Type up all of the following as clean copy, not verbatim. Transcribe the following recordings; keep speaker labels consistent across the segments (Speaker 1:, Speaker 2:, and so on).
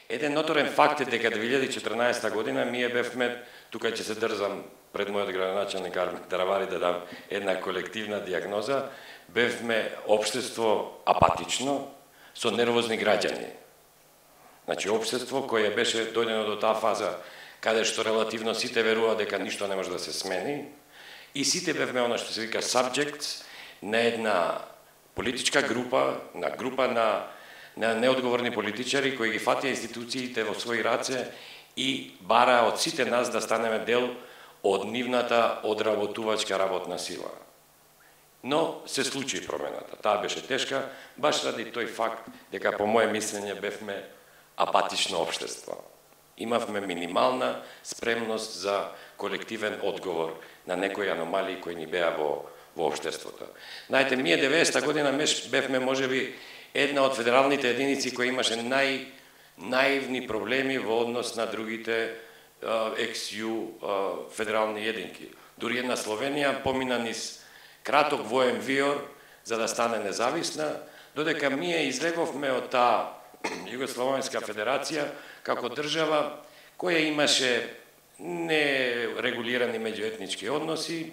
Speaker 1: Еден ноторен факт е дека 2014 година ние бевме, тука ќе се дрзам пред мојот градоначалник Армен Таравари да дам една колективна диагноза, бевме општество апатично со нервозни граѓани. Значи општество кое беше дојдено до таа фаза каде што релативно сите верува дека ништо не може да се смени и сите бевме она што се вика subjects на една политичка група, на неодговорни политичари кои ги фатија институциите во своји раце и бара од сите нас да станеме дел од нивната одработувачка работна сила. Но се случи промената. Таа беше тешка, баш ради тој факт дека по моје мислење бевме апатично општество. Имавме минимална спремност за колективен одговор на некои аномалии кои ни беа во општеството. Знаете, ние 90-та година бевме можеби една од федералните единици кои имаше наивни проблеми во однос на другите XU федерални единки. Дури една Словенија помина низ краток воен виор за да стане независна, додека ние излеговме од таа Југословенска федерација како држава која имаше нерегулирани меѓуетнички односи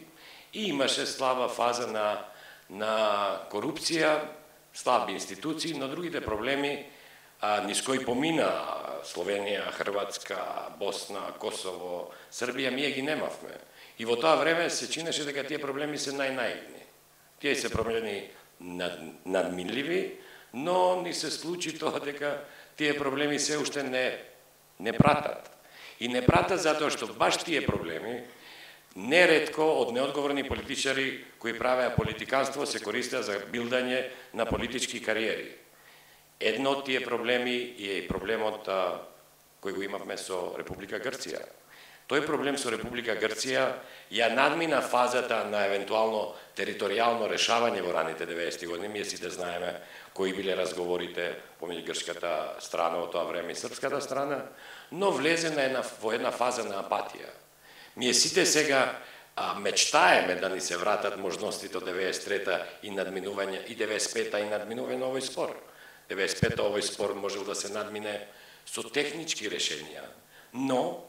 Speaker 1: и имаше слаба фаза на корупција, слаби институции, но другите проблеми низ кои помина Словенија, Хрватска, Босна, Косово, Србија, ние ги немавме. И во тоа време се чинеше дека тие проблеми се најнаивни. Тие се проблеми надминливи, но ни се случи тоа дека тие проблеми се уште не пратат. И не пратат затоа што баш тие проблеми неретко од неодговорни политичари кои правеа политиканство се користеа за билдање на политички кариери. Едно од тие проблеми е и проблемот кој го имавме со Република Грција. Тој проблем со Република Грција ја надмина фазата на евентуално територијално решавање во раните 90-ти години. Ние сите знаеме кои биле разговорите помеѓу грчката страна во тоа време и српската страна, но влезе во една фаза на апатија. Ние сите сега мечтаеме да ни се вратат можностите од 93-та и надминување и 95-та и надминување на овој спор. 95-та овој спор можел да се надмине со технички решенија, но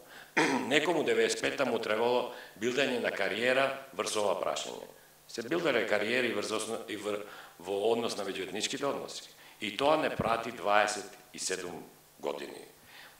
Speaker 1: некому 95-та му требало билдање на кариера врз ова прашање. Се билдаре кариери во однос на меѓуетничките односи. И тоа не прати 27 години.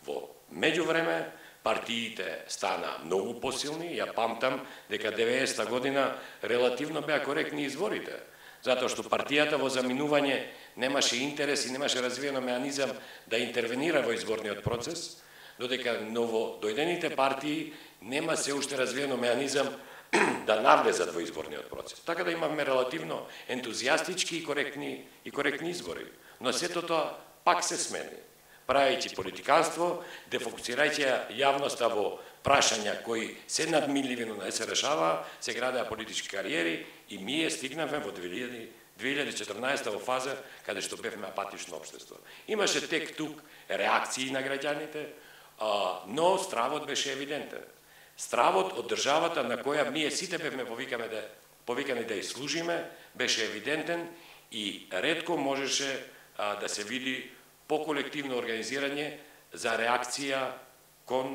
Speaker 1: Во меѓувреме партиите стана многу посилни, ја памтам дека 90-та година релативно беа коректни изборите, затоа што партијата во заминување немаше интерес и немаше развиено меанизам да интервенира во изборниот процес, додека новодојдените партии нема се уште развиено меанизам да навлезат во изборниот процес. Така да имавме релативно ентузијастички и коректни избори, но сето тоа пак се смени. Правејќи политиканство, дефокусирајќи јавноста во прашања кои се надминливи, но не се решава, се градеа политички кариери и ние стигнавме во 2014 во фаза каде што бевме апатично општество. Имаше тек тук реакции на граѓаните, но стравот беше евидентен. Стравот од државата на која ние сите бевме повикани да ја служиме беше евидентен и ретко можеше да се види поколективно организирање за реакција кон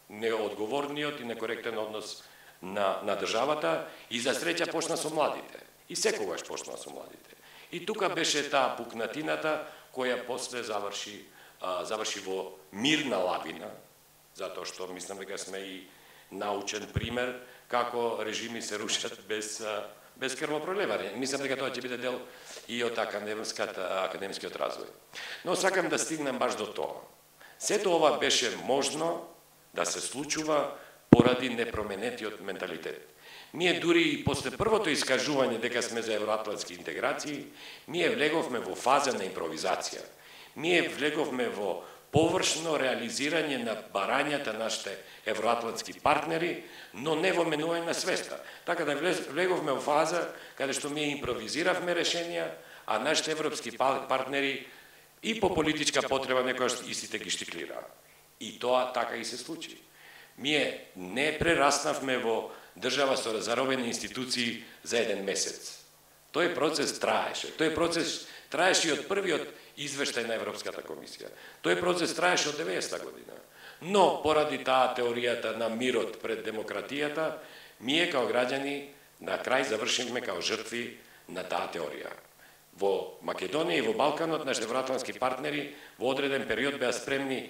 Speaker 1: неодговорниот и некоректен однос на државата и за среќа почна со младите. И секогаш почна со младите. И тука беше таа пукнатината која после заврши во мирна лавина, затоа што мислам дека сме и научен пример како режими се рушат без крвопроливање. Мислам дека тоа ќе биде дел и од академскиот развој. Но сакам да стигнем баш до тоа. Сето ова беше можно да се случува поради непроменетиот менталитет. Ние дури и после првото искажување дека сме за евроатлантски интеграции, ние влеговме во фаза на импровизација. Ние влеговме во површно реализирање на барањата нашите евроатлантски партнери, но не во менување на свеста. Така да влеговме во фаза каде што ние импровизиравме решенија, а нашите европски партнери и по политичка потреба некојаш истите ги штиклираа. И тоа така и се случи. Ние не прераснавме во држава со заробени институции за еден месец. Тој процес траеше. Тој процес траеше и од првиот извештај на Европската комисија. Тој процес траеше од 90-та година. Но, поради таа теоријата на мирот пред демократијата, ние као граѓани на крај завршивме као жртви на таа теорија. Во Македонија и во Балканот нашите евроатлантски партнери во одреден период беа спремни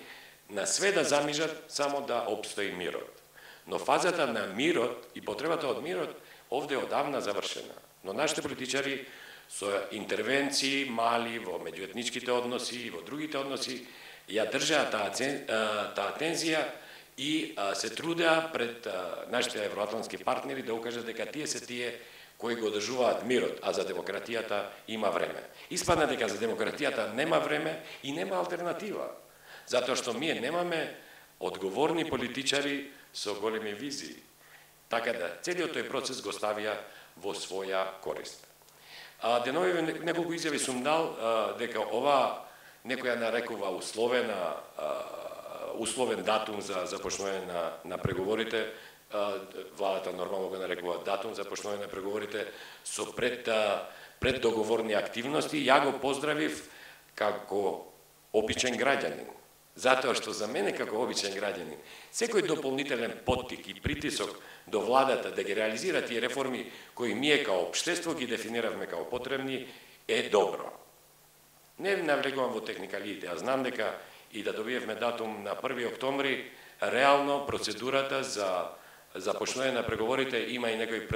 Speaker 1: на све да замижат само да обстои мирот. Но фазата на мирот и потребата од мирот овде одавна завршена. Но нашите политичари со интервенции мали во меѓуетничките односи и во другите односи ја држаа таа тензија и се трудеа пред нашите евроатлантски партнери да укажат дека тие се тие кои го одржуваат мирот, а за демократијата има време. Испадна дека за демократијата нема време и нема алтернатива. Затоа што ние немаме одговорни политичари со големи визии. Така да, целиот тој процес го ставија во своја корист. Денови неколку изјави сум дал дека ова некоја нарекува условен датум за започнување на преговорите. Владата нормално го нарекува датум за почнување на преговорите со преддоговорни активности. Ја го поздравив како обичен граѓанин. Затоа што за мене како обичен граѓанин, секој дополнителен поттик и притисок до владата да ги реализира тие реформи кои ние као општество ги дефиниравме као потребни, е добро. Не навлегувам во техникалиите, а знам дека и да добиевме датум на 1 октомври, реално процедурата за започнување на преговорите има и некои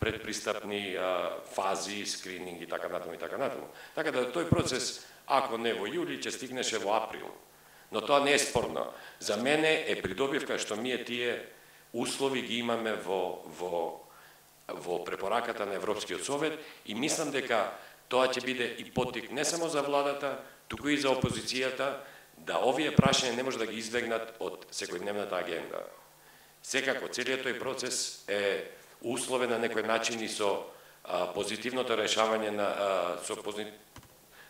Speaker 1: предпристапни фази, скрининг и така натаму и така натаму. Така да тој процес, ако не во јули, ќе стигнеше во април. Но тоа не е спорно. За мене е придобивка што ние тие услови ги имаме во препораката на Европскиот совет и мислам дека тоа ќе биде и поттик не само за владата, туку и за опозицијата, да овие прашања не може да ги избегнат од секојдневната агенда. Секако, целиот тој процес е условен на некој начин и со позитивното решавање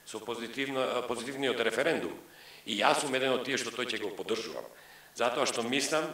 Speaker 1: со позитивниот референдум. И јас сум еден од тие што тој ќе го поддржувам. Затоа што мислам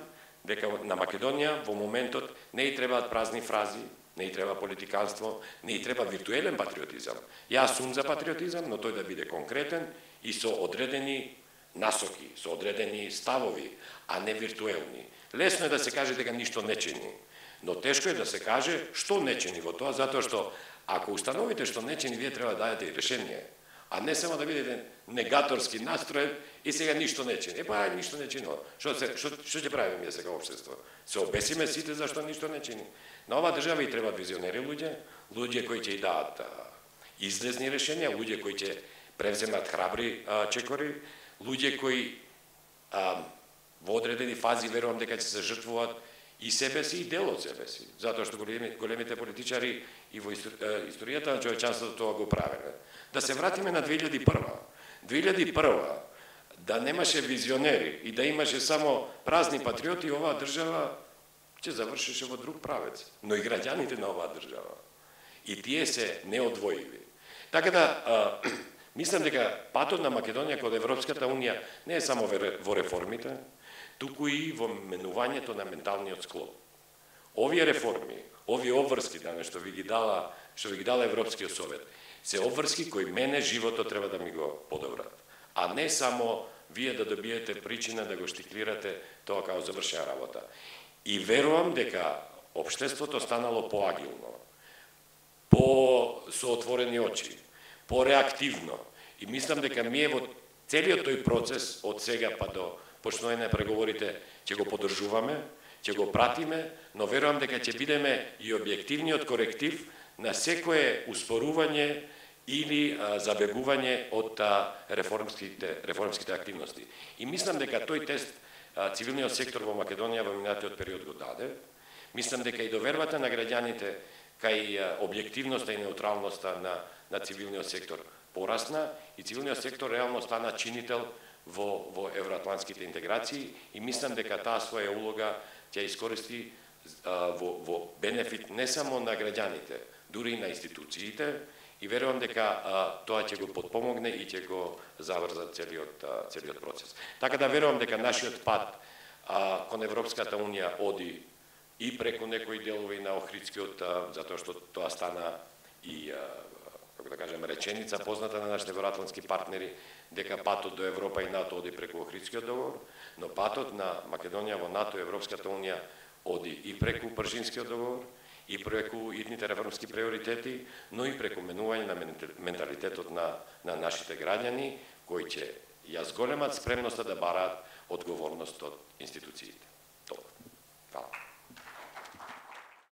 Speaker 1: дека на Македонија во моментот не и требаат празни фрази, не и треба политиканство, не и треба виртуелен патриотизам. Јас сум за патриотизам, но тој да биде конкретен и со одредени насоки, со одредени ставови, а не виртуелни. Лесно е да се каже дека ништо не чини, но тешко е да се каже што не чини во тоа, затоа што ако установите што не чини, вие треба да дадете и решение, а не само да бидете негаторски настроен и сега ништо не чини. Ништо не чинило. Што ќе правиме ние сега општество? Се обесиме сите зашто ништо не чини. На оваа држава и требаат визионери луѓе кои ќе и дадат излезни решенија, луѓе кои ќе превземат храбри чекори, луѓе кои во одредени фази верувам дека ќе се жртвуваат и себе си и дел од себе си, затоа што големите политичари и во историјата на човечанството тоа го правеле. Да се вратиме на 2001. 2001 да немаше визионери и да имаше само празни патриоти, оваа држава ќе завршеше во друг правец, но и граѓаните на оваа држава. И тие се неодвоиви. Така да мислам дека патот на Македонија кон Европската унија не е само во реформите, туку и во менувањето на менталниот склоп. Овие реформи, овие обврски што ви ги дала Европскиот совет, се обврски кои мене животот треба да ми го подобрат, а не само вие да добиете причина да го штиклирате тоа као завршена работа. И верувам дека општеството станало поагилно, со отворени очи, пореактивно. И мислам дека ние во целиот тој процес од сега па до почнување на преговорите ќе го поддржуваме, ќе го пратиме, но верувам дека ќе бидеме и објективниот коректив на секое успорување или забегување од реформските активности. И мислам дека тој тест цивилниот сектор во Македонија во минатиот период го даде. Мислам дека и довербата на граѓаните кај објективноста и неутралноста на цивилниот сектор порасна и цивилниот сектор реално стана чинител во евроатлантските интеграции и мислам дека таа своја улога ќе искористи во бенефит не само на граѓаните, дури и на институциите и верувам дека тоа ќе го подпомогне и ќе го заврза целиот процес. Така да верувам дека нашиот пат кон Европската унија оди и преку некои делови на Охридскиот, затоа што тоа стана и како да кажем, реченица позната на нашите евроатлантски партнери дека патот до Европа и НАТО оди преку Охридскиот договор, но патот на Македонија во НАТО и Европската унија оди и преку Пршинскиот договор, и преку идните реформски приоритети, но и преку менување на менталитетот на нашите граѓани, кои ќе ја зголемат спремноста да бараат одговорност од институциите. Толку. Фала.